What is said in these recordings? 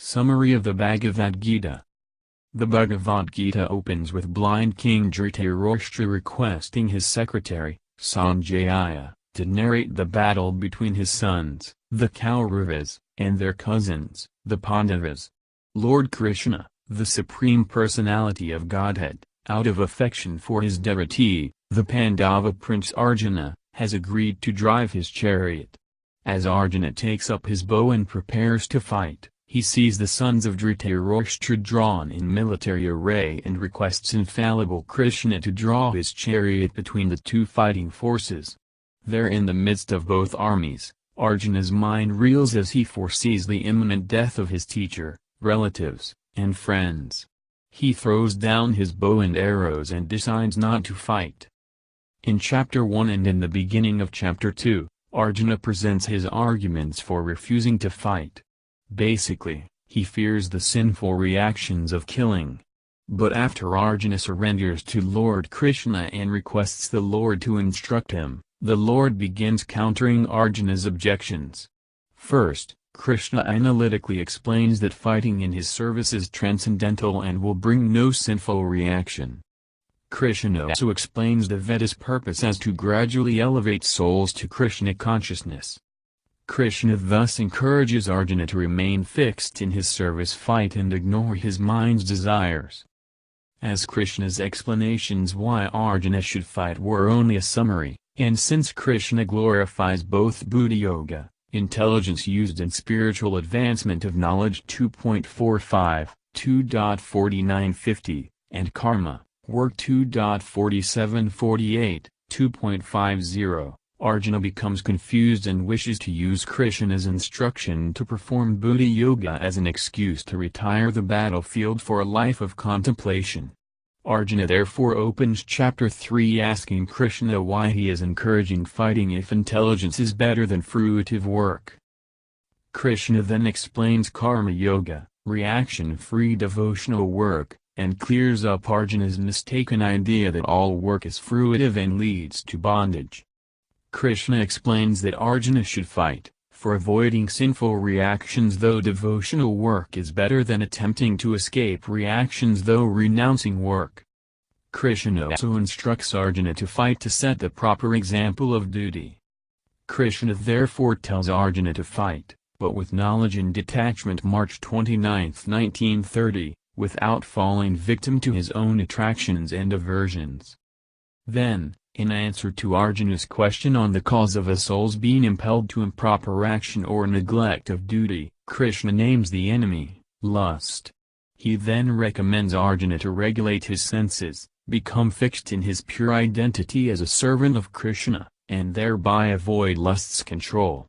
Summary of the Bhagavad-gita. The Bhagavad-gita opens with blind King Dhritarashtra requesting his secretary, Sanjaya, to narrate the battle between his sons, the Kauravas, and their cousins, the Pandavas. Lord Krishna, the Supreme Personality of Godhead, out of affection for his devotee, the Pandava prince Arjuna, has agreed to drive his chariot. As Arjuna takes up his bow and prepares to fight, he sees the sons of Dhritarashtra drawn in military array and requests infallible Krishna to draw his chariot between the two fighting forces. There in the midst of both armies, Arjuna's mind reels as he foresees the imminent death of his teacher, relatives, and friends. He throws down his bow and arrows and decides not to fight. In Chapter 1 and in the beginning of Chapter 2, Arjuna presents his arguments for refusing to fight. Basically, he fears the sinful reactions of killing. But after Arjuna surrenders to Lord Krishna and requests the Lord to instruct him, the Lord begins countering Arjuna's objections. First, Krishna analytically explains that fighting in his service is transcendental and will bring no sinful reaction. Krishna also explains the Veda's purpose as to gradually elevate souls to Krishna consciousness. Krishna thus encourages Arjuna to remain fixed in his service fight and ignore his mind's desires. As Krishna's explanations why Arjuna should fight were only a summary, and since Krishna glorifies both buddhi yoga, intelligence used in spiritual advancement of knowledge 2.45, 2.4950, and karma, work 2.4748, 2.50, Arjuna becomes confused and wishes to use Krishna's instruction to perform buddhi yoga as an excuse to retire the battlefield for a life of contemplation. Arjuna therefore opens Chapter 3 asking Krishna why he is encouraging fighting if intelligence is better than fruitive work. Krishna then explains karma yoga, reaction-free devotional work, and clears up Arjuna's mistaken idea that all work is fruitive and leads to bondage. Krishna explains that Arjuna should fight, for avoiding sinful reactions though devotional work is better than attempting to escape reactions though renouncing work. Krishna also instructs Arjuna to fight to set the proper example of duty. Krishna therefore tells Arjuna to fight, but with knowledge and detachment March 29, 1930, without falling victim to his own attractions and aversions. Then, in answer to Arjuna's question on the cause of a soul's being impelled to improper action or neglect of duty, Krishna names the enemy, lust. He then recommends Arjuna to regulate his senses, become fixed in his pure identity as a servant of Krishna, and thereby avoid lust's control.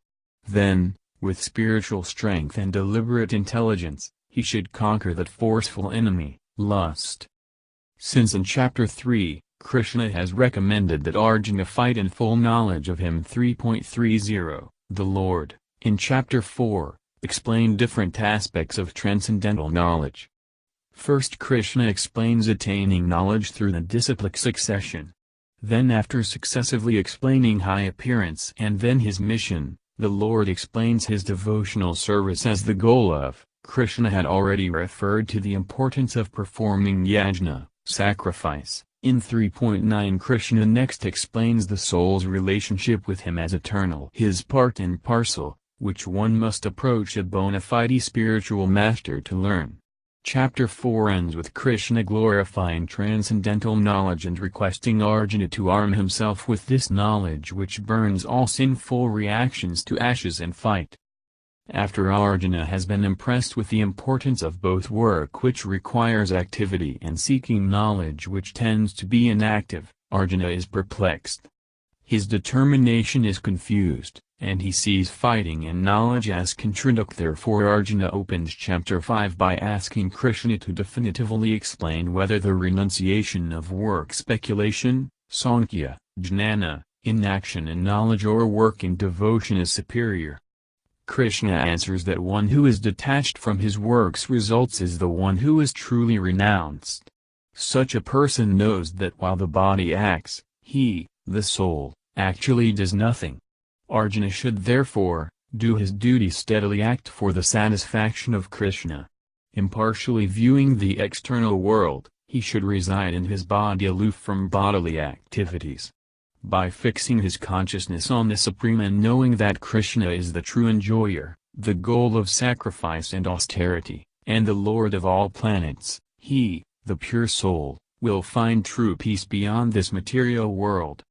Then, with spiritual strength and deliberate intelligence, he should conquer that forceful enemy, lust. Since in Chapter 3, Krishna has recommended that Arjuna fight in full knowledge of him 3.30, the Lord, in Chapter 4, explained different aspects of transcendental knowledge. First Krishna explains attaining knowledge through the disciplic succession. Then after successively explaining high appearance and then his mission, the Lord explains his devotional service as the goal of. Krishna had already referred to the importance of performing yajna, sacrifice. In 3.9 Krishna next explains the soul's relationship with him as eternal, his part and parcel, which one must approach a bona fide spiritual master to learn. Chapter 4 ends with Krishna glorifying transcendental knowledge and requesting Arjuna to arm himself with this knowledge which burns all sinful reactions to ashes and fight. After Arjuna has been impressed with the importance of both work which requires activity and seeking knowledge which tends to be inactive, Arjuna is perplexed. His determination is confused, and he sees fighting and knowledge as contradictory. Therefore Arjuna opens Chapter 5 by asking Krishna to definitively explain whether the renunciation of work speculation, sankhya, jnana, inaction and knowledge or work in devotion is superior. Krishna answers that one who is detached from his works results is the one who is truly renounced. Such a person knows that while the body acts, he, the soul, actually does nothing. Arjuna should therefore, do his duty steadily, act for the satisfaction of Krishna. Impartially viewing the external world, he should reside in his body aloof from bodily activities. By fixing his consciousness on the Supreme and knowing that Krishna is the true enjoyer, the goal of sacrifice and austerity, and the Lord of all planets, he, the pure soul, will find true peace beyond this material world.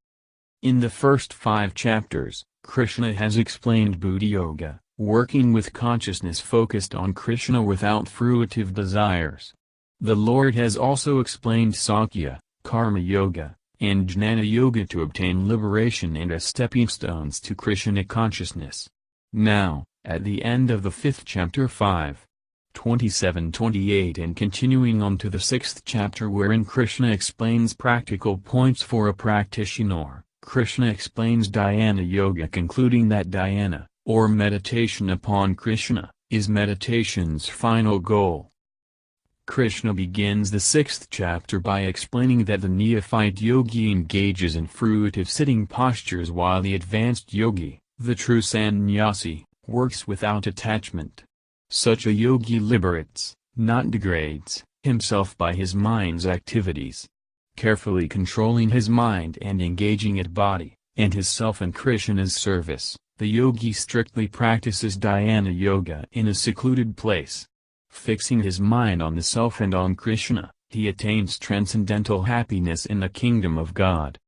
In the first 5 chapters, Krishna has explained Buddha Yoga, working with consciousness focused on Krishna without fruitive desires. The Lord has also explained Sankhya, Karma Yoga, and Jnana Yoga to obtain liberation and as stepping stones to Krishna consciousness. Now, at the end of the 5th chapter 5:27-28 and continuing on to the 6th chapter wherein Krishna explains practical points for a practitioner, Krishna explains Dhyana Yoga, concluding that dhyana, or meditation upon Krishna, is meditation's final goal. Krishna begins the 6th chapter by explaining that the neophyte yogi engages in fruitive sitting postures while the advanced yogi, the true sannyasi, works without attachment. Such a yogi liberates, not degrades, himself by his mind's activities. Carefully controlling his mind and engaging it body, and his self in Krishna's service, the yogi strictly practices dhyana yoga in a secluded place. Fixing his mind on the self and on Krishna, he attains transcendental happiness in the kingdom of God.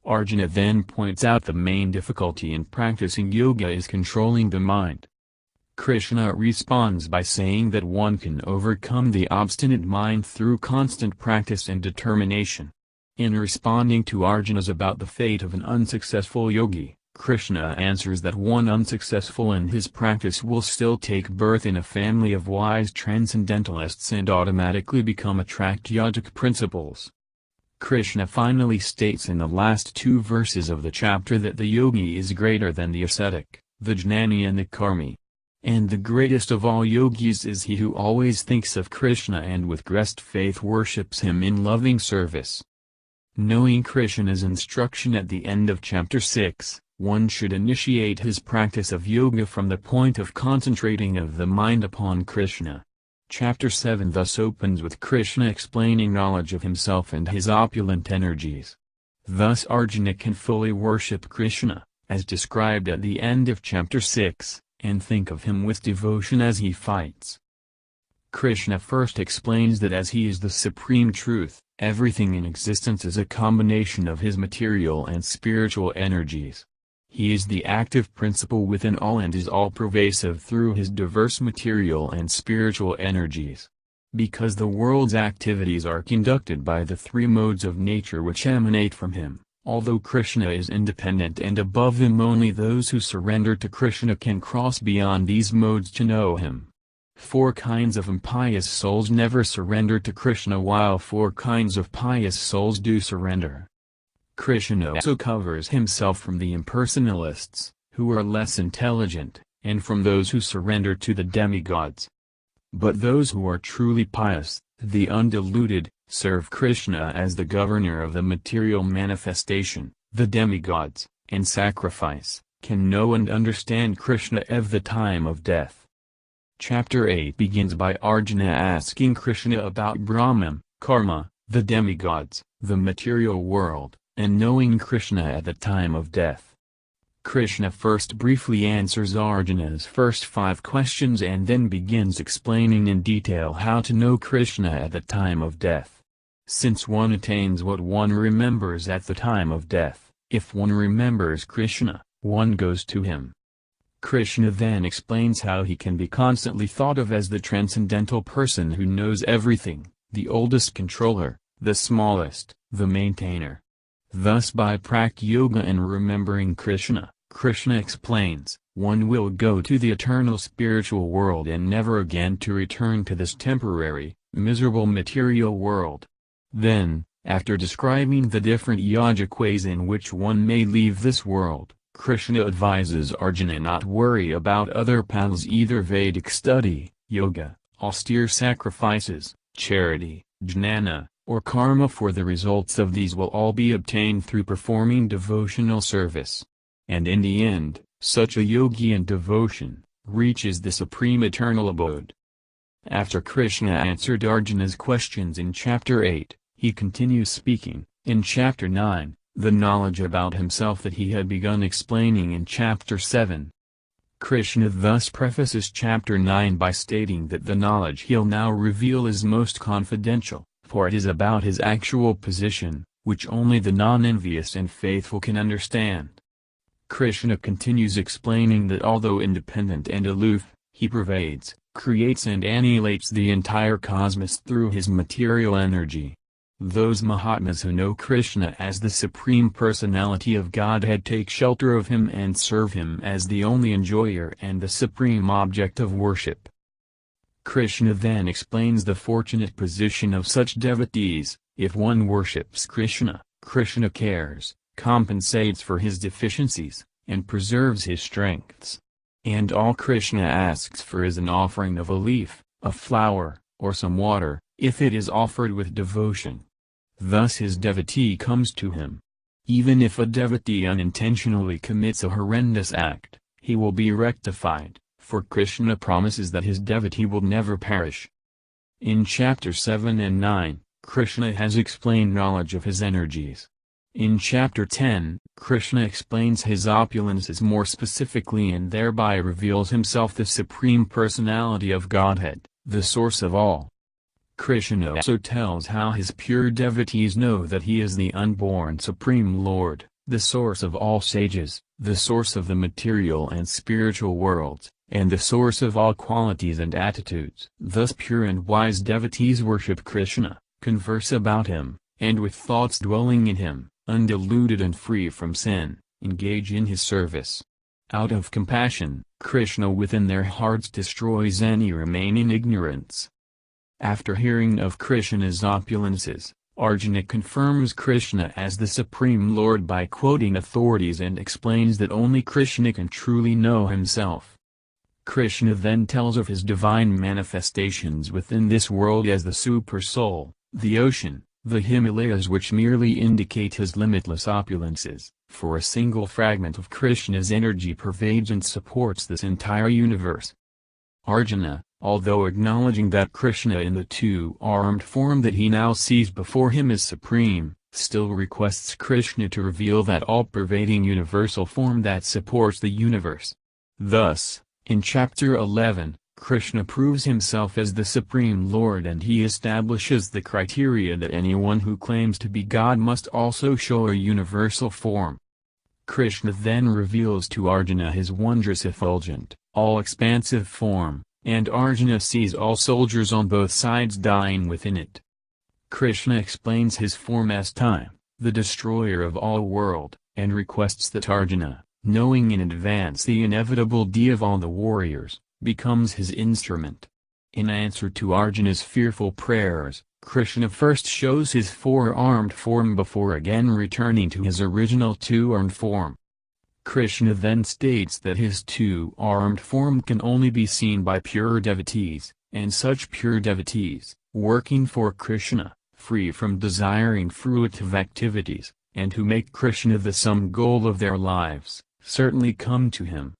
Arjuna then points out the main difficulty in practicing yoga is controlling the mind. Krishna responds by saying that one can overcome the obstinate mind through constant practice and determination. In responding to Arjuna's about the fate of an unsuccessful yogi, Krishna answers that one unsuccessful in his practice will still take birth in a family of wise transcendentalists and automatically become attract yogic principles. Krishna finally states in the last 2 verses of the chapter that the yogi is greater than the ascetic, the jnani and the karmi. And the greatest of all yogis is he who always thinks of Krishna and with great faith worships him in loving service. Knowing Krishna's instruction at the end of chapter 6, one should initiate his practice of yoga from the point of concentrating of the mind upon Krishna. Chapter 7 thus opens with Krishna explaining knowledge of himself and his opulent energies. Thus Arjuna can fully worship Krishna, as described at the end of chapter 6, and think of him with devotion as he fights. Krishna first explains that as he is the supreme truth, everything in existence is a combination of his material and spiritual energies. He is the active principle within all and is all-pervasive through his diverse material and spiritual energies. Because the world's activities are conducted by the 3 modes of nature which emanate from him, although Krishna is independent and above them, only those who surrender to Krishna can cross beyond these modes to know him. 4 kinds of impious souls never surrender to Krishna while 4 kinds of pious souls do surrender. Krishna also covers himself from the impersonalists, who are less intelligent, and from those who surrender to the demigods. But those who are truly pious, the undiluted, serve Krishna as the governor of the material manifestation, the demigods, and sacrifice, can know and understand Krishna at the time of death. Chapter 8 begins by Arjuna asking Krishna about Brahman, karma, the demigods, the material world, and knowing Krishna at the time of death. Krishna first briefly answers Arjuna's first 5 questions and then begins explaining in detail how to know Krishna at the time of death. Since one attains what one remembers at the time of death, if one remembers Krishna, one goes to him. Krishna then explains how he can be constantly thought of as the transcendental person who knows everything, the oldest controller, the smallest, the maintainer. Thus by Prakti Yoga and remembering Krishna, Krishna explains, one will go to the eternal spiritual world and never again to return to this temporary, miserable material world. Then, after describing the different yogic ways in which one may leave this world, Krishna advises Arjuna not worry about other paths, either Vedic study, yoga, austere sacrifices, charity, jnana, or karma, for the results of these will all be obtained through performing devotional service. And in the end, Such a yogi in devotion reaches the supreme eternal abode. After Krishna answered Arjuna's questions in chapter 8, he continues speaking, in chapter 9, the knowledge about himself that he had begun explaining in chapter 7. Krishna thus prefaces chapter 9 by stating that the knowledge he'll now reveal is most confidential, for it is about his actual position, which only the non-envious and faithful can understand. Krishna continues explaining that although independent and aloof, he pervades, creates and annihilates the entire cosmos through his material energy. Those Mahatmas who know Krishna as the Supreme Personality of Godhead take shelter of him and serve him as the only enjoyer and the supreme object of worship. Krishna then explains the fortunate position of such devotees. If one worships Krishna, Krishna cares, compensates for his deficiencies, and preserves his strengths. And all Krishna asks for is an offering of a leaf, a flower, or some water, if it is offered with devotion. Thus his devotee comes to him. Even if a devotee unintentionally commits a horrendous act, he will be rectified, for Krishna promises that his devotee will never perish. In chapter 7 and 9, Krishna has explained knowledge of his energies. In chapter 10, Krishna explains his opulences more specifically and thereby reveals himself the Supreme Personality of Godhead, the source of all. Krishna also tells how his pure devotees know that he is the unborn Supreme Lord, the source of all sages, the source of the material and spiritual worlds, and the source of all qualities and attitudes. Thus pure and wise devotees worship Krishna, converse about him, and with thoughts dwelling in him, undiluted and free from sin, engage in his service. Out of compassion, Krishna within their hearts destroys any remaining ignorance. After hearing of Krishna's opulences, Arjuna confirms Krishna as the Supreme Lord by quoting authorities and explains that only Krishna can truly know himself. Krishna then tells of his divine manifestations within this world as the Super Soul, the ocean, the Himalayas, which merely indicate his limitless opulences, for a single fragment of Krishna's energy pervades and supports this entire universe. Arjuna, although acknowledging that Krishna in the two-armed form that he now sees before him is supreme, still requests Krishna to reveal that all-pervading universal form that supports the universe. Thus, in chapter 11, Krishna proves himself as the Supreme Lord and he establishes the criteria that anyone who claims to be God must also show a universal form. Krishna then reveals to Arjuna his wondrous effulgent, all-expansive form, and Arjuna sees all soldiers on both sides dying within it. Krishna explains his form as time, the destroyer of all world, and requests that Arjuna, knowing in advance the inevitable death of all the warriors, becomes his instrument. In answer to Arjuna's fearful prayers, Krishna first shows his four-armed form before again returning to his original two-armed form. Krishna then states that his two-armed form can only be seen by pure devotees, and such pure devotees, working for Krishna, free from desiring fruitive activities, and who make Krishna the sum goal of their lives, certainly come to him.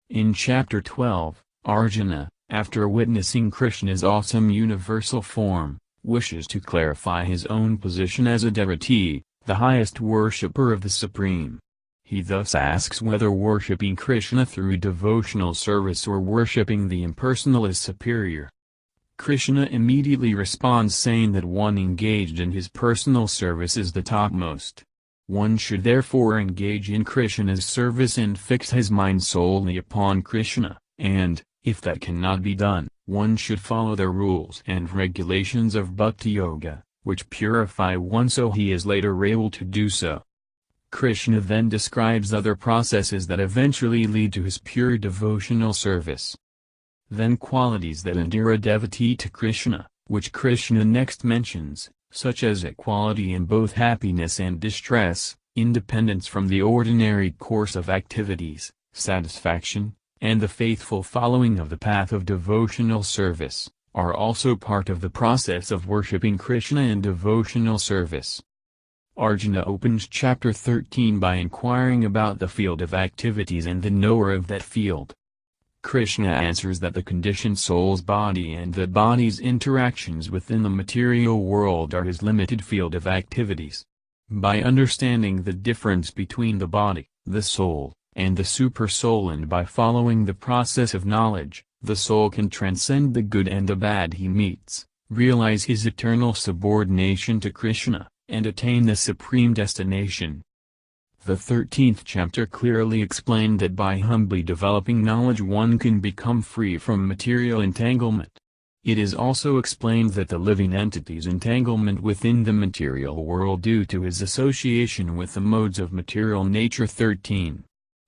In chapter 12, Arjuna, after witnessing Krishna's awesome universal form, wishes to clarify his own position as a devotee, the highest worshipper of the Supreme. He thus asks whether worshipping Krishna through devotional service or worshipping the impersonal is superior. Krishna immediately responds saying that one engaged in his personal service is the topmost. One should therefore engage in Krishna's service and fix his mind solely upon Krishna, and, if that cannot be done, one should follow the rules and regulations of Bhakti Yoga, which purify one so he is later able to do so. Krishna then describes other processes that eventually lead to his pure devotional service. Then qualities that endear a devotee to Krishna, which Krishna next mentions, such as equality in both happiness and distress, independence from the ordinary course of activities, satisfaction, and the faithful following of the path of devotional service, are also part of the process of worshipping Krishna in devotional service. Arjuna opens chapter 13 by inquiring about the field of activities and the knower of that field. Krishna answers that the conditioned soul's body and the body's interactions within the material world are his limited field of activities. By understanding the difference between the body, the soul, and the super-soul, and by following the process of knowledge, the soul can transcend the good and the bad he meets, realize his eternal subordination to Krishna, and attain the supreme destination. The 13th chapter clearly explained that by humbly developing knowledge one can become free from material entanglement. It is also explained that the living entity's entanglement within the material world due to his association with the modes of material nature 13.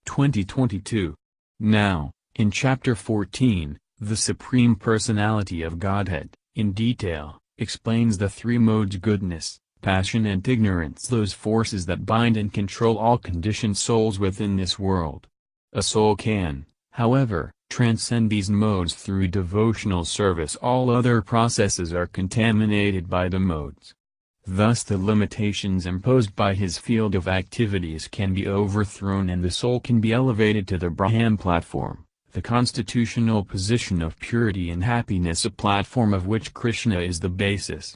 2022. Now, in chapter 14, the Supreme Personality of Godhead, in detail, explains the three modes: goodness, passion and ignorance, those forces that bind and control all conditioned souls within this world. A soul can, however, transcend these modes through devotional service. All other processes are contaminated by the modes. Thus the limitations imposed by his field of activities can be overthrown and the soul can be elevated to the Brahman platform, the constitutional position of purity and happiness, a platform of which Krishna is the basis.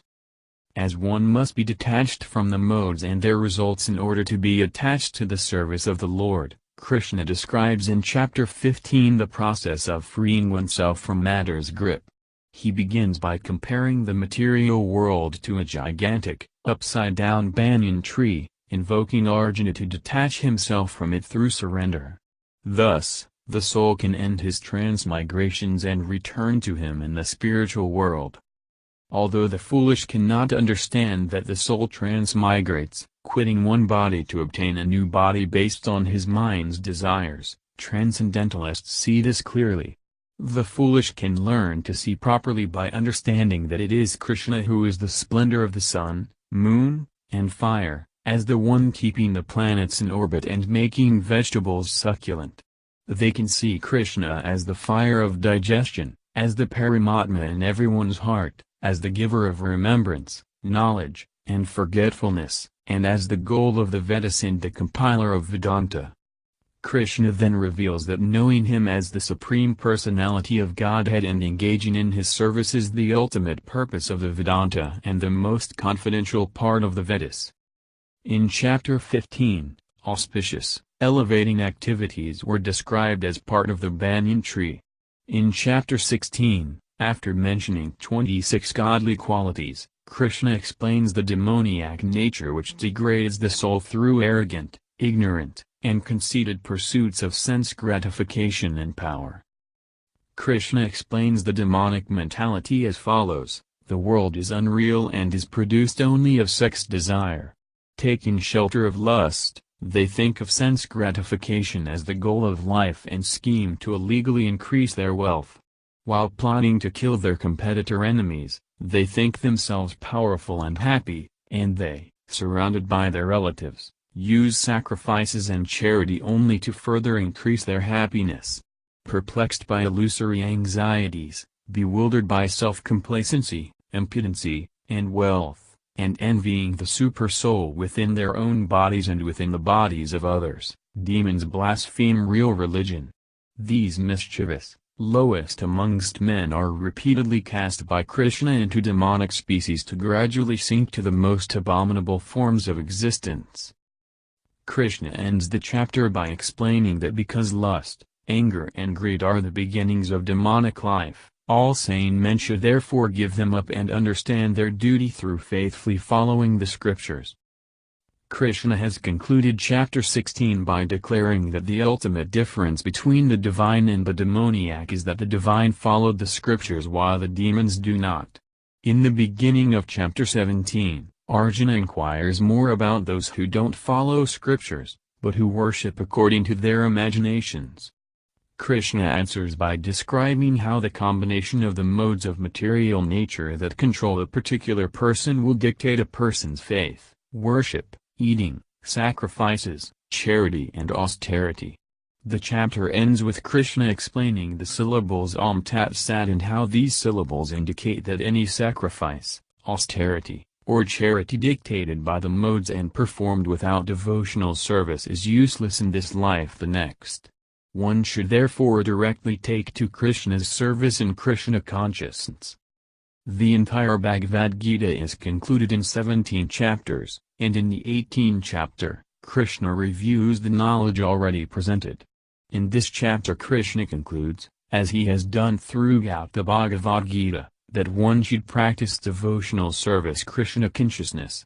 As one must be detached from the modes and their results in order to be attached to the service of the Lord, Krishna describes in chapter 15 the process of freeing oneself from matter's grip. He begins by comparing the material world to a gigantic, upside-down banyan tree, invoking Arjuna to detach himself from it through surrender. Thus, the soul can end his transmigrations and return to him in the spiritual world. Although the foolish cannot understand that the soul transmigrates, quitting one body to obtain a new body based on his mind's desires, transcendentalists see this clearly. The foolish can learn to see properly by understanding that it is Krishna who is the splendor of the sun, moon, and fire, as the one keeping the planets in orbit and making vegetables succulent. They can see Krishna as the fire of digestion, as the Paramatma in everyone's heart, as the giver of remembrance, knowledge, and forgetfulness, and as the goal of the Vedas and the compiler of Vedanta. Krishna then reveals that knowing him as the Supreme Personality of Godhead and engaging in his service is the ultimate purpose of the Vedanta and the most confidential part of the Vedas. In chapter 15, auspicious, elevating activities were described as part of the banyan tree. In chapter 16, after mentioning 26 godly qualities, Krishna explains the demoniac nature which degrades the soul through arrogant, ignorant, and conceited pursuits of sense gratification and power. Krishna explains the demonic mentality as follows: the world is unreal and is produced only of sex desire. Taking shelter of lust, they think of sense gratification as the goal of life and scheme to illegally increase their wealth. While plotting to kill their competitor enemies, they think themselves powerful and happy, and they, surrounded by their relatives, use sacrifices and charity only to further increase their happiness. Perplexed by illusory anxieties, bewildered by self-complacency, impotency, and wealth, and envying the super-soul within their own bodies and within the bodies of others, demons blaspheme real religion. These mischievous, lowest amongst men are repeatedly cast by Krishna into demonic species to gradually sink to the most abominable forms of existence. Krishna ends the chapter by explaining that because lust, anger and greed are the beginnings of demonic life, all sane men should therefore give them up and understand their duty through faithfully following the scriptures. Krishna has concluded chapter 16 by declaring that the ultimate difference between the divine and the demoniac is that the divine followed the scriptures while the demons do not. In the beginning of chapter 17, Arjuna inquires more about those who don't follow scriptures, but who worship according to their imaginations. Krishna answers by describing how the combination of the modes of material nature that control a particular person will dictate a person's faith, worship, eating, sacrifices, charity and austerity. The chapter ends with Krishna explaining the syllables Om Tat Sat and how these syllables indicate that any sacrifice, austerity, or charity dictated by the modes and performed without devotional service is useless in this life the next. One should therefore directly take to Krishna's service in Krishna consciousness. The entire Bhagavad-gita is concluded in 17 chapters, and in the 18th chapter, Krishna reviews the knowledge already presented. In this chapter Krishna concludes, as he has done throughout the Bhagavad-gita, that one should practice devotional service Krishna consciousness.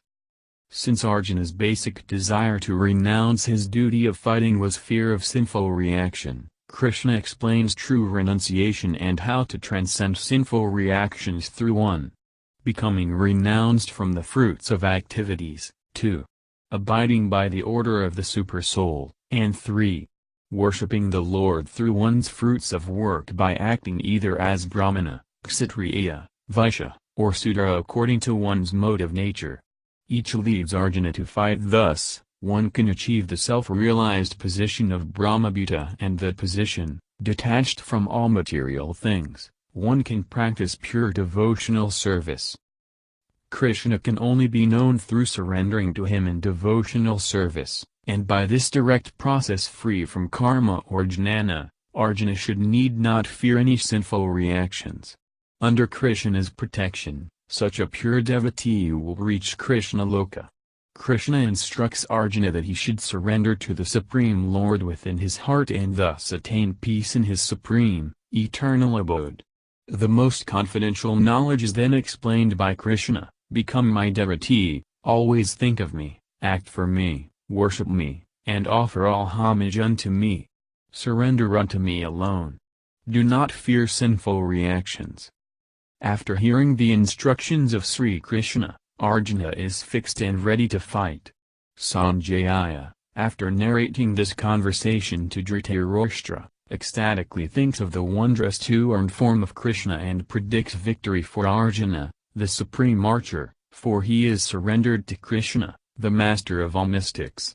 Since Arjuna's basic desire to renounce his duty of fighting was fear of sinful reaction, Krishna explains true renunciation and how to transcend sinful reactions through 1. Becoming renounced from the fruits of activities, 2. Abiding by the order of the Super-Soul, and 3. Worshipping the Lord through one's fruits of work by acting either as Brahmana, Kshatriya, Vaishya, or Sudra according to one's mode of nature. Each leads Arjuna to fight. Thus, one can achieve the self-realized position of Brahmabhuta, and that position, detached from all material things, one can practice pure devotional service. Krishna can only be known through surrendering to him in devotional service, and by this direct process free from karma or jnana, Arjuna should need not fear any sinful reactions. Under Krishna's protection, such a pure devotee will reach Krishna Loka. Krishna instructs Arjuna that he should surrender to the Supreme Lord within his heart and thus attain peace in his supreme, eternal abode. The most confidential knowledge is then explained by Krishna: become my devotee, always think of me, act for me, worship me, and offer all homage unto me. Surrender unto me alone. Do not fear sinful reactions. After hearing the instructions of Sri Krishna, Arjuna is fixed and ready to fight. Sanjaya, after narrating this conversation to Dhritarashtra, ecstatically thinks of the wondrous two-armed form of Krishna and predicts victory for Arjuna, the supreme archer, for he is surrendered to Krishna, the master of all mystics.